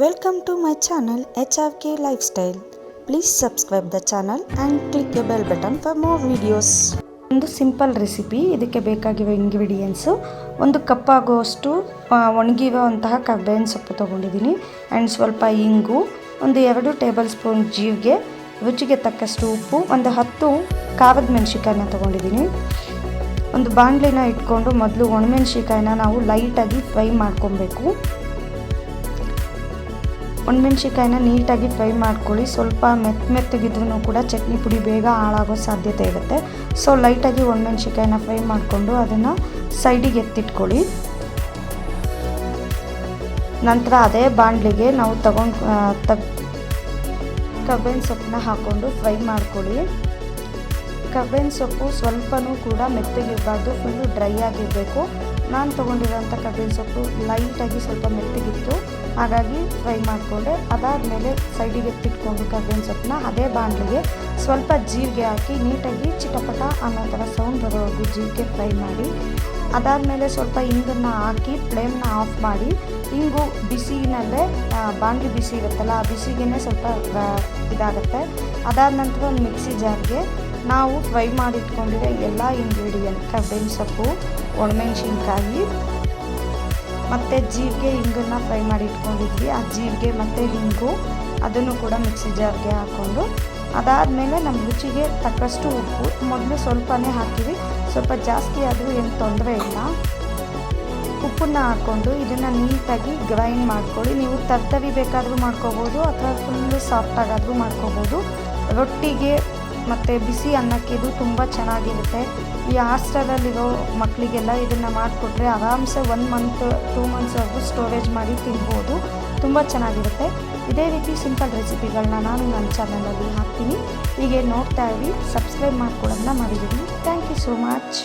Welcome to my channel HRK Lifestyle. Please subscribe the channel and click the bell button for more videos. ಒಂದು simple recipe. ಇದಕ್ಕೆ ಬೇಕಾಗಿರುವ ingredients ಒಂದು cup ಆಗುವಷ್ಟು ಒಣಗಿರುವಂತಹ ಕರ್ಬೇವಿನ ಸೊಪ್ಪು ತೊಗೊಂಡಿದ್ದೀನಿ ಆ್ಯಂಡ್ ಸ್ವಲ್ಪ ಇಂಗು, ಒಂದು 2 ಟೇಬಲ್ ಸ್ಪೂನ್ ಜೀರಿಗೆ, ರುಚಿಗೆ ತಕ್ಕಷ್ಟು ಉಪ್ಪು, ಒಂದು 10 ಖಾರದ ಮೆಣಸಿಕಾಯಿನ ತೊಗೊಂಡಿದ್ದೀನಿ. ಒಂದು ಬಾಣಲಿನ ಇಟ್ಕೊಂಡು ಮೊದಲು ಒಣಮೆಣಸಿಕಾಯಿನ ನಾವು ಲೈಟಾಗಿ ಫ್ರೈ ಮಾಡ್ಕೊಬೇಕು. ಒಣಮೆಣಸಿಕಾಯಿನ ನೀಟಾಗಿ ಫ್ರೈ ಮಾಡ್ಕೊಳ್ಳಿ. ಸ್ವಲ್ಪ ಮೆತ್ತಗಿದ್ರೂ ಕೂಡ ಚಟ್ನಿ ಪುಡಿ ಬೇಗ ಹಾಳಾಗೋ ಸಾಧ್ಯತೆ ಇರುತ್ತೆ. ಸೊ ಲೈಟಾಗಿ ಒಣಮೆಣಸಿಕಾಯಿನ ಫ್ರೈ ಮಾಡಿಕೊಂಡು ಅದನ್ನು ಸೈಡಿಗೆ ಎತ್ತಿಟ್ಕೊಳ್ಳಿ. ನಂತರ ಅದೇ ಬಾಣಲಿಗೆ ನಾವು ಕರ್ಬೇವಿನ ಸೊಪ್ಪನ್ನ ಹಾಕ್ಕೊಂಡು ಫ್ರೈ ಮಾಡ್ಕೊಳ್ಳಿ. ಕರ್ಬೇವಿನ ಸೊಪ್ಪು ಸ್ವಲ್ಪನೂ ಕೂಡ ಮೆತ್ತಗಿರಬಾರ್ದು, ಫುಲ್ಲು ಡ್ರೈ ಆಗಿರಬೇಕು. ನಾನು ತೊಗೊಂಡಿರೋಂಥ ಕರ್ಬೇವಿನ ಸೊಪ್ಪು ಲೈಟಾಗಿ ಸ್ವಲ್ಪ ಮೆತ್ತಗಿತ್ತು, ಹಾಗಾಗಿ ಫ್ರೈ ಮಾಡಿಕೊಂಡೆ. ಅದಾದಮೇಲೆ ಸೈಡಿಗೆ ಎತ್ತಿಟ್ಕೊಂಡು ಕರ್ಬೇವಿನ ಸೊಪ್ಪನ್ನ ಅದೇ ಬಾಣಲಿಗೆ ಸ್ವಲ್ಪ ಜೀರಿಗೆ ಹಾಕಿ ನೀಟಾಗಿ ಚಿಟಪಟ ಅನ್ನೋ ಥರ ಸೌಂಡ್ ಬರೋವರೆಗೂ ಜೀರಿಗೆ ಫ್ರೈ ಮಾಡಿ. ಅದಾದಮೇಲೆ ಸ್ವಲ್ಪ ಇಂಗನ್ನು ಹಾಕಿ ಫ್ಲೇಮ್ನ ಆಫ್ ಮಾಡಿ. ಇಂಗು ಬಿಸಿನಲ್ಲೇ ಬಾಣಲಿ ಬಿಸಿ ಇರುತ್ತಲ್ಲ, ಆ ಬಿಸಿಗೇ ಸ್ವಲ್ಪ ಇದಾಗುತ್ತೆ. ಅದಾದ ನಂತರ ಒಂದು ಮಿಕ್ಸಿ ಜಾರ್ಗೆ ನಾವು ಫ್ರೈ ಮಾಡಿ ಇಟ್ಕೊಂಡಿರೋ ಎಲ್ಲ ಇಂಗ್ರೀಡಿಯೆಂಟ್, ಕರ್ಬೇವಿನ ಸೊಪ್ಪು, ಒಣಮೆಣಸಿನ್ಕಾಯಿ ಮತ್ತು ಜೀರಿಗೆ, ಹಿಂಗನ್ನು ಫ್ರೈ ಮಾಡಿ ಇಟ್ಕೊಂಡಿದ್ವಿ, ಆ ಜೀರಿಗೆ ಮತ್ತು ಹಿಂಗು ಅದನ್ನು ಕೂಡ ಮಿಕ್ಸಿ ಜಾರ್ಗೆ ಹಾಕ್ಕೊಂಡು, ಅದಾದಮೇಲೆ ನಮ್ಮ ರುಚಿಗೆ ತಕ್ಕಷ್ಟು ಉಪ್ಪು, ಮೊದಲು ಸ್ವಲ್ಪನೇ ಹಾಕಿವಿ, ಸ್ವಲ್ಪ ಜಾಸ್ತಿ ಆದರೂ ಏನು ತೊಂದರೆ ಇಲ್ಲ. ಉಪ್ಪನ್ನು ಹಾಕ್ಕೊಂಡು ಇದನ್ನು ನೀಟಾಗಿ ಗ್ರೈಂಡ್ ಮಾಡ್ಕೊಳ್ಳಿ. ನೀವು ತರ್ತರಿ ಬೇಕಾದರೂ ಮಾಡ್ಕೋಬೋದು ಅಥವಾ ಫುಲ್ಲು ಸಾಫ್ಟಾಗಾದರೂ ಮಾಡ್ಕೋಬೋದು. ರೊಟ್ಟಿಗೆ ಮತ್ತು ಬಿಸಿ ಅನ್ನಕ್ಕೆ ಇದು ತುಂಬ ಚೆನ್ನಾಗಿರುತ್ತೆ. ಈ ಹಾಸ್ಟೆಲಲ್ಲಿರೋ ಮಕ್ಕಳಿಗೆಲ್ಲ ಇದನ್ನು ಮಾಡಿಕೊಟ್ರೆ ಆರಾಮ್ಸೆ 1 ಮಂತ್ 2 ಮಂತ್ಸ್ವರೆಗೂ ಸ್ಟೋರೇಜ್ ಮಾಡಿ ತಿನ್ಬೋದು. ತುಂಬ ಚೆನ್ನಾಗಿರುತ್ತೆ. ಇದೇ ರೀತಿ ಸಿಂಪಲ್ ರೆಸಿಪಿಗಳನ್ನ ನಾನು ನನ್ನ ಚಾನಲಲ್ಲಿ ಹಾಕ್ತೀನಿ. ಹೀಗೆ ನೋಡ್ತಾ ಇರಿ, ಸಬ್ಸ್ಕ್ರೈಬ್ ಮಾಡ್ಕೊಳ್ಳೋದನ್ನ ಮರಿಬೇಡಿ. Thank you so much.